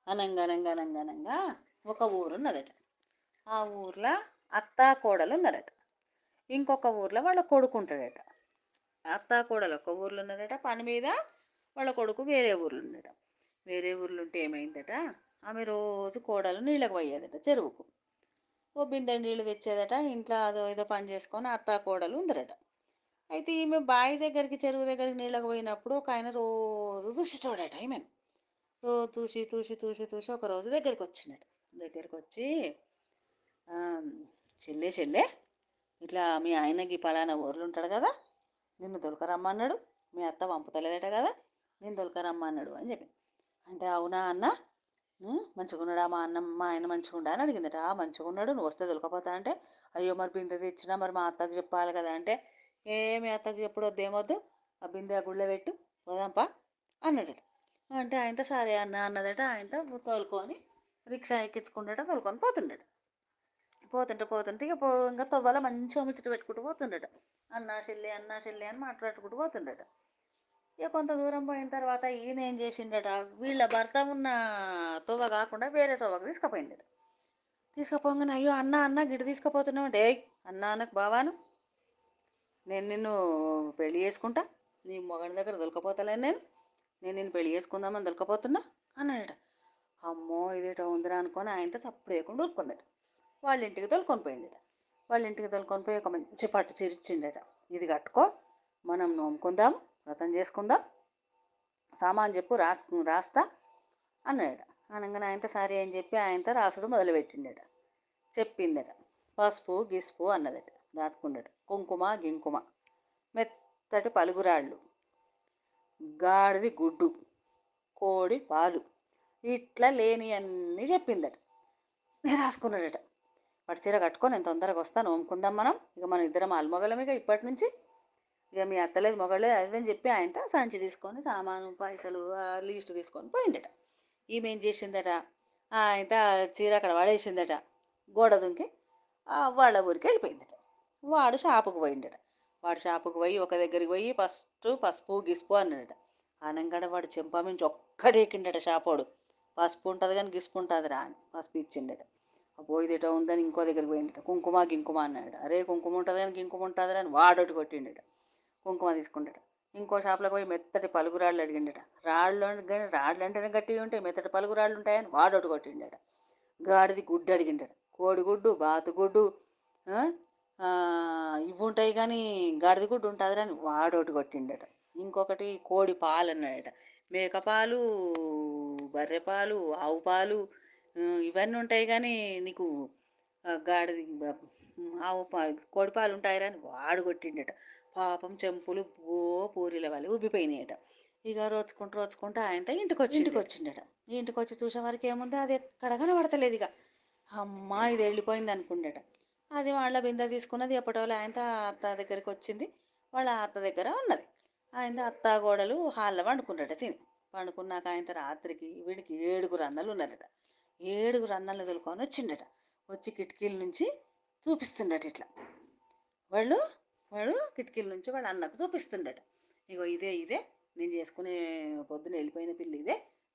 అనంగా ఒక ఊరున్నదట. ఆ ఊర్లో అత్త కోడలు ఉన్నారట. ఇంకొక ఊర్లో వాళ్ళ కొడుకు ఉంటాడట. అత్త కోడలు ఒక ఊర్లో ఉన్నదట. పని మీద వాళ్ళ కొడుకు వేరే ఊర్లో ఉండట. వేరే ఊర్లో ఉంటే ఏమైందట, ఆమె రోజు కోడలు నీళ్ళకి పోయేదట చెరువుకు. ఓ బిందె నీళ్ళు తెచ్చేదట. ఇంట్లో అదో ఏదో పని చేసుకొని అత్త కోడలు ఉందరట. అయితే ఈమె బావి దగ్గరికి చెరువు దగ్గరికి నీళ్ళకి పోయినప్పుడు ఒక ఆయన రోజు చూసేటోడట ఈమెను. రోజు చూసి ఒక రోజు దగ్గరికి వచ్చిందట. దగ్గరికి వచ్చి, చెల్లె ఇట్లా మీ ఆయనకి పలానా ఊర్లు ఉంటాడు కదా, నిన్ను దొరకరమ్మన్నాడు, మీ అత్త పంపుతలేదట కదా, నేను దొరకరమ్మన్నాడు అని చెప్పి. అంటే అవునా అన్న, మంచిగున్నాడా మా ఆయన మంచిగుండా అని అడిగిందట. మంచిగా ఉన్నాడు, నువ్వు వస్తే దొరకపోతా అంటే, అయ్యో మరి బిందె తెచ్చినా మరి మా అత్తకు చెప్పాలి కదా అంటే, మీ అత్తకు చెప్పుడు వద్దేమొద్దు, ఆ బిందె గుళ్ళో పెట్టు పోదాంపా అన్నాడట. అంటే ఆయనతో సరే అన్న అన్నదట. ఆయనతో తోలుకొని రిక్షా ఎక్కించుకుంటాట, తోలుకొని పోతుంటే ఇక ఇంకా తవ్వాల మంచిగా ముచ్చట పెట్టుకుంటూ పోతుండట. అన్నా చెల్లి అని మాట్లాడుకుంటూ పోతుండట. ఇక కొంత దూరం పోయిన తర్వాత ఈయన ఏం చేసిండట, వీళ్ళ భర్త ఉన్న తవ్వ కాకుండా వేరే తవ్వకు తీసుకుపోయిండట. తీసుకుపోగానే అయ్యో అన్న గిడి తీసుకుపోతున్నావు అంటే, అన్నకు బావాను, నేను నిన్ను పెళ్లి చేసుకుంటా, నీ మొగడి దగ్గర దొరకపోతలేను, నేను నిన్ను పెళ్లి చేసుకుందామని దొరకపోతున్నా అన్నాడట. అమ్మో ఇదేటో ఉందిరా అనుకొని ఆయనతో చప్పుడు వేయకుండా ఊరుకుందట. వాళ్ళ ఇంటికి తోలుకొని పోయిండట. వాళ్ళ ఇంటికి తోలుకొని పోయి ఒక మంచి పట్టు చీర ఇచ్చిండట. ఇది కట్టుకో, మనం నోముకుందాం, వ్రతం చేసుకుందాం, సామాన్ చెప్పు రాస్తా అన్నాడట. అనగానే ఆయనతో సరే అని చెప్పి ఆయనతో రాసుడు మొదలుపెట్టిండట. చెప్పిందట. పసుపు గిసుపు అన్నదట, రాసుకుందట. కుంకుమ గింకుమ, మెత్తటి పలుగురాళ్ళు, గాడిది గుడ్డు, కోడి పాలు, ఇట్లా లేని అన్నీ చెప్పిందట. నేను రాసుకున్నాడట. వాటి చీర కట్టుకొని నేను తొందరగా వస్తాను, నోముకుందాం మనం, ఇక మన ఇద్దరం ఆల్మొగలం ఇక ఇప్పటి నుంచి, ఇక మీ అత్తలేదు మొగలేదు అదని చెప్పి ఆయనతో సంచి తీసుకొని సామాను పైసలు లీస్ట్ తీసుకొని పోయిండట. ఈమె ఏం చేసిందట, ఆయనతో చీర అక్కడ పడేసిందట. గోడ దుంకి వాళ్ళ ఊరికి వెళ్ళిపోయిందట. వాడు షాపుకు పోయిండట. వాడు షాపుకు పోయి ఒక దగ్గరికి పోయి ఫస్ట్ పసుపు గిసుపు అన్నాడట. అనగానే వాడు చెంప మించి ఒక్కడెక్కిండట షాపోడు. పసుపు ఉంటుంది కానీ గిసుపు ఉంటుందిరా అని పసుపు ఇచ్చిండట. పోయిదేటో ఉందని ఇంకో దగ్గరికి పోయిండట. కుంకుమ గింకుమ అన్నాడు. అరే కుంకుమ ఉంటుంది కానీ గింకుమ ఉంటుందిరా అని వాడొట్టి కొట్టిండట. కుంకుమ తీసుకుంటాడు. ఇంకో షాప్లోకి పోయి మెత్తటి పలుగురాళ్ళు అడిగిండట. రాళ్ళు అంటేనే గట్టిగా ఉంటాయి, మెత్తటి పలుగురాళ్ళు ఉంటాయని వాడొట్టి కొట్టిండట. గాడిది గుడ్డు అడిగిండట. కోడిగుడ్డు, బాతుగుడ్డు, ఇవి ఉంటాయి కానీ గాడిద గుడ్డు ఉంటుంది అని వాడోటి కొట్టిండట. ఇంకొకటి కోడి పాలు అన్నాడట. మేకపాలు, బర్రెపాలు, ఆవు పాలు, ఇవన్నీ ఉంటాయి కానీ నీకు గాడిది కోడి పాలు ఉంటాయిరా అని వాడు కొట్టిండట. పాపం చెంపులు పూరీల వాళ్ళు ఉబ్బిపోయినాయట. ఇక రోచుకుంటూ ఆయనతో ఇంటికి వచ్చిండట. ఇంటికి వచ్చి చూసే వరకు ఏముంది, అది ఎక్కడ కనబడతలేదు. ఇక అమ్మ ఇది వెళ్ళిపోయింది అనుకుండట. అది వాళ్ళ బిందె తీసుకున్నది. ఎప్పటివల్ల ఆయనతో అత్త దగ్గరికి వచ్చింది. వాళ్ళ అత్త దగ్గర ఉన్నది. ఆయన అత్త గోడలు హాల్లో వండుకుంటాట. పండుకున్నాక ఆయన రాత్రికి వీడికి 7 అన్నలు ఉన్నారట. 7 అన్నలు తొలుకొని వచ్చిండట. వచ్చి కిటికీల నుంచి చూపిస్తుండట. ఇట్లా వాడు కిటికీల నుంచి వాళ్ళ అన్నకు చూపిస్తుండట. ఇగో ఇదే నేను చేసుకునే పొద్దున వెళ్ళిపోయిన పిల్లి,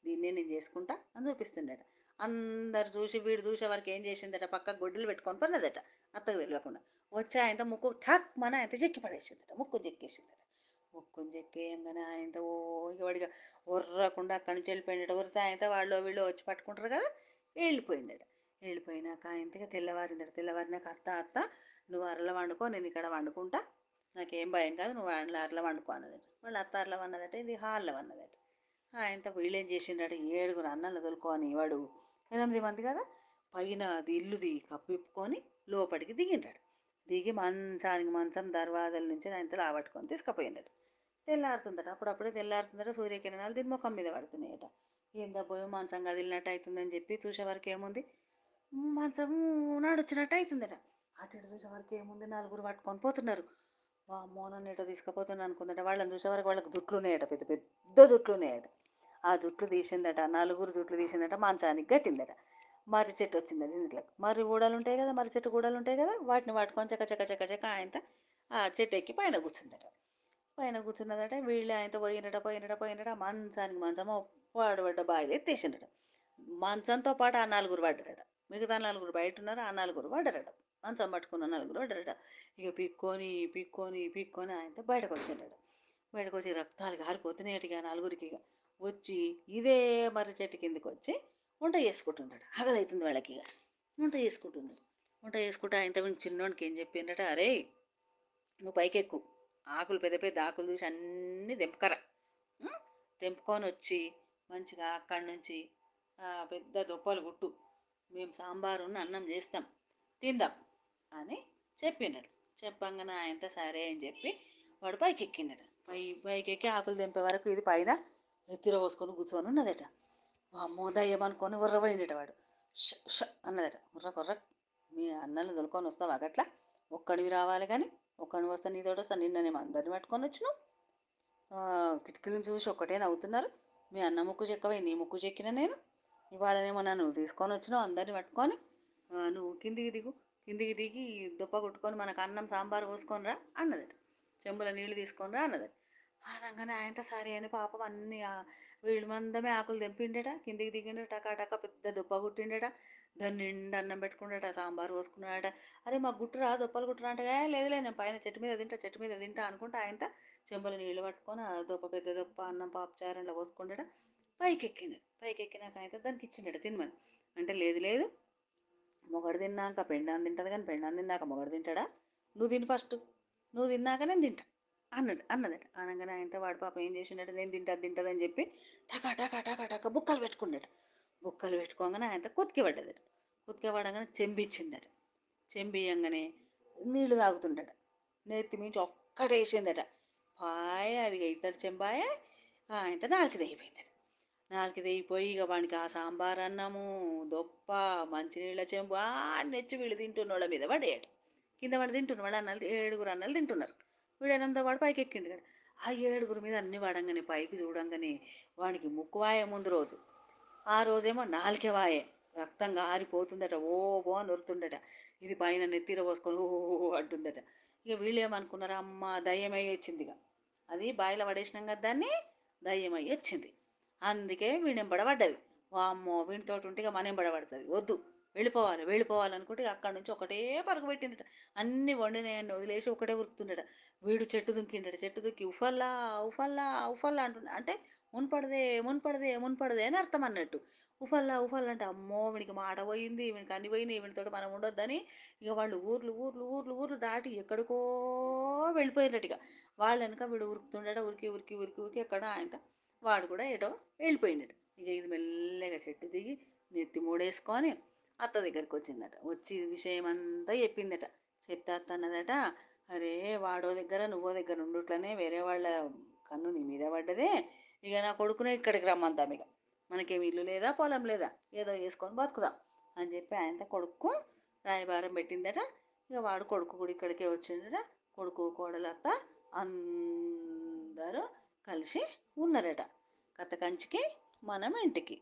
దీన్నే నేను చేసుకుంటా అని చూపిస్తుండట. అందరు చూసి వీడు చూసే వరకు ఏం చేసిందట, పక్క గొడ్డలు పెట్టుకొని పన్నదట అత్తకు తెలియకుండా. వచ్చి ఆయనతో ముక్కు ఠక్ మన ఆయనతో చెక్కి పడేసిందట. ముక్కుని చెక్కేయంగానే ఆయనతో ఇక వాడిగా ఉర్రకుండా అక్కడి నుంచి వెళ్ళిపోయిందట. ఉరితే ఆయనతో వాళ్ళు వీళ్ళు వచ్చి పట్టుకుంటారు కదా, వెళ్ళిపోయినాక ఆయనతో తెల్లవారినాక అత్త నువ్వు అరలో వండుకో, నేను ఇక్కడ వండుకుంటా, నాకేం భయం కాదు, నువ్వు అరలో వండుకో అన్నదట. వాళ్ళు అత్త అరలో వన్నదట, ఇది హాల్లో వన్నదట. ఆయనతో వీళ్ళేం చేసిండట, 7 అన్నలు తొలుకొని వాడు 8 మంది కదా, పైన అది ఇల్లుది కప్పిప్పుకొని లోపలికి దిగి మంచం దర్వాజల నుంచి ఆయనతో లాబట్టుకొని తీసుకుపోయిందట. తెల్లారుతుందట. అప్పుడప్పుడే తెల్లారుతుందట. సూర్యకిరణాలు దీని ముఖం మీద పడుతున్నాయట. పోయి మంచం కదిలినట్టు అవుతుందని చెప్పి చూసే వరకు ఏముంది, మంచం నడుచినట్టు అవుతుందట. అటు ఇటు చూసే వరకు ఏముంది, 4 పట్టుకొని పోతున్నారు. అమ్మో నన్ను ఎటో తీసుకుపోతున్నా అనుకుందట. వాళ్ళని చూసే వరకు వాళ్ళకి జుట్లు ఉన్నాయట, పెద్ద పెద్ద జుట్లు ఉన్నాయట. ఆ జుట్లు తీసిందట, 4 జుట్లు తీసిందట, మంచానికి గట్టిందట. మర్రి చెట్టు వచ్చింది ఇంట్లోకి. మర్రి గూడలు ఉంటాయి కదా, మర్రి చెట్టు గూడలు ఉంటాయి కదా, వాటిని పట్టుకొని చక్క ఆయనతో ఆ చెట్టు ఎక్కి పైన కూర్చున్నదట. వీళ్ళు ఆయనతో పోయినట మంచానికి మంచమో పాడుపడ్డ బాయిలు ఎత్తేసిండట. మంచంతో పాటు ఆ నలుగురు పడ్డారట. మిగతా నలుగురు బయట ఉన్నారు, ఆ నలుగురు పడ్డారట. మంచం పట్టుకున్న నలుగురు పడ్డారట. ఇక పిక్కొని పిక్కొని పిక్కొని ఆయనతో బయటకు వచ్చిండట. బయటకు వచ్చి రక్తాలు కారిపోతున్నాయట. ఇక నలుగురికి ఇక వచ్చి ఇదే మర్రి చెట్టు కిందకి వచ్చి వంట చేసుకుంటున్నాడు. ఆకలవుతుంది వాళ్ళకి. ఇక వంట చేసుకుంటున్నాడు. వంట చేసుకుంటే ఆయనతో చిన్నోడికి ఏం చెప్పిండట, అరే నువ్వు పైకి ఎక్కు, ఆకులు పెద్ద పెద్ద ఆకులు చూసి అన్నీ తెంపుకరా, తెంపుకొని వచ్చి మంచిగా అక్కడి నుంచి పెద్ద దుప్పలు గుట్టు, మేము సాంబారు అన్నం చేస్తాం, తిందాం అని చెప్పిండడు. చెప్పంగానే ఆయనతో సరే అని చెప్పి వాడు పైకి ఎక్కిండట. పైకి ఎక్కి ఆకులు తెంపే వరకు ఇది పైన ఎత్తిర పోసుకొని కూర్చొని ఉన్నదట. అమ్మో దయ్యం అనుకొని ఉర్రపోయిండట వాడు. ష ష అన్నదట. ఉర్ర మీ అన్నలు దొలుకొని వస్తావా గట్లా, ఒక్కడివి రావాలి కానీ, ఒక్కడిని వస్తా నీతోటి వస్తా, నిన్ననేమో అందరిని పట్టుకొని వచ్చినావు, కిటికీలను చూసి ఒక్కటే నవ్వుతున్నారు, మీ అన్న ముక్కు చెక్కవై నీ ముక్కు చెక్కిన నేను, ఇవాళనేమో నన్ను తీసుకొని వచ్చినావు అందరిని పట్టుకొని, నువ్వు కిందికి దిగు, కిందికి దిగి దుప్ప కొట్టుకొని మనకు అన్నం సాంబార్ పోసుకొని రా అన్నదట. చెంబుల నీళ్ళు తీసుకొని రా అన్నదట. అనగానే ఆయనతో సరే అని పాపం అన్ని వీళ్ళు మందమే ఆకులు తెంపిండట. కిందికి దిగిండట, టకా పెద్ద దుప్ప కుట్టిండట. దాన్ని నిండా అన్నం పెట్టుకున్నాడట, సాంబార్ పోసుకున్నాడట. అరే మాకు గుట్టురా దుప్పలు గుట్టురా అంటే లేదు నేను పైన చెట్టు మీద తింటా అనుకుంటా ఆయనతో చెంబుల నీళ్ళు పట్టుకొని ఆ దుప్ప పెద్ద దుప్ప అన్నం పాప చారంలో పోసుకుంటాడ. పైకి ఎక్కినాక అయితే దానికి ఇచ్చిండట తినమని. అంటే లేదు మొగడు తిన్నాక పెండాన్ని తింటుంది కానీ పెండాన్ని తిన్నాక మొగడు తింటాడా, నువ్వు తిని ఫస్ట్, నువ్వు తిన్నాక నేను తింటా అన్నదట. అనగానే ఆయనతో వాడు పాప ఏం చేసిండట, నేను తింటుందని చెప్పి టకా బుక్కలు పెట్టుకున్నాడు. బుక్కలు పెట్టుకోగానే ఆయనతో కుతికి పడ్డదట. కుతికి పడగానే చెంబిచ్చిందట. చెంబియంగానే నీళ్లు తాగుతుండట. నెత్తి మించి ఒక్కటేసిందట. పాయ అది ఇద్దరు చెంబాయ ఆయనతో నాలుగు తెగిపోయిందట. నాలుగు తెగిపోయి ఇక వానికి ఆ సాంబార్ అన్నము దొప్ప మంచినీళ్ళ చెంబు నెచ్చి వీళ్ళు తింటున్నోళ్ళ మీద పడేయట. కింద వాడు తింటున్నాడు. వాడు అన్నలు 7 అన్నలు తింటున్నారు. వీడేనంతా వాడు పైకి ఎక్కిండు కదా. ఆ 7 మీద అన్ని పడంగానే పైకి చూడంగానే వానికి ముక్కువాయ ముందు రోజు, ఆ రోజేమో నాలుకే వాయే, రక్తం గారిపోతుందట. ఓ బో అని ఉరుతుందట. ఇది పైన నెత్తిర పోసుకొని ఓ అంటుందట. ఇక వీళ్ళు ఏమనుకున్నారు, అమ్మ దయ్యమై వచ్చింది. ఇక అది బాయిలో పడేసినాం కదా, దాన్ని దయ్యమై వచ్చింది. అందుకే వీడెంబడబడ్డది. వామ్మో వీడితోటి ఉంటే ఇక మనం పడబడుతుంది, వద్దు వెళ్ళిపోవాలనుకుంటే అక్కడి నుంచి ఒకటే పరుగు పెట్టిందట. అన్ని వండినాయన్ని వదిలేసి ఒకటే ఉరుకుతుండట. వీడు చెట్టు దుంకి ఉఫల్లా అంటుండ. అంటే మున్పడదే అని అర్థం అన్నట్టు. ఉఫల్లా అంటే అమ్మో వీడికి మాట పోయింది, వీడికి అన్ని పోయినాయి, వీడితోటి మనం ఉండొద్దని ఇక వాళ్ళు ఊర్లు దాటి ఎక్కడికో వెళ్ళిపోయినట్టు. ఇక వాళ్ళ వెనక వీడు ఉరుకుతుండట. ఉరికి ఎక్కడ ఆయన వాడు కూడా ఏటో వెళ్ళిపోయినాడు. ఇక ఇది మెల్లగా చెట్టు దిగి నెత్తి మూడేసుకొని అత్త దగ్గరికి వచ్చిందట. వచ్చి విషయం అంతా చెప్పిందట. చెప్తే అత్త అన్నదట, అరే వాడో దగ్గర నువ్వో దగ్గర ఉండుట్లనే వేరే వాళ్ళ కన్ను నీ మీద పడ్డదే, ఇక నా కొడుకునే ఇక్కడికి రమ్మందాం, ఇక మనకేమి ఇల్లు లేదా పొలం లేదా, ఏదో చేసుకొని బతుకుదాం అని చెప్పి ఆయనతో కొడుకు రాయబారం పెట్టిందట. ఇక వాడు కొడుకు కూడా ఇక్కడికే వచ్చిందట. కొడుకు కోడలత్త అందరూ కలిసి ఉన్నారట. కథ కంచికి మనం ఇంటికి.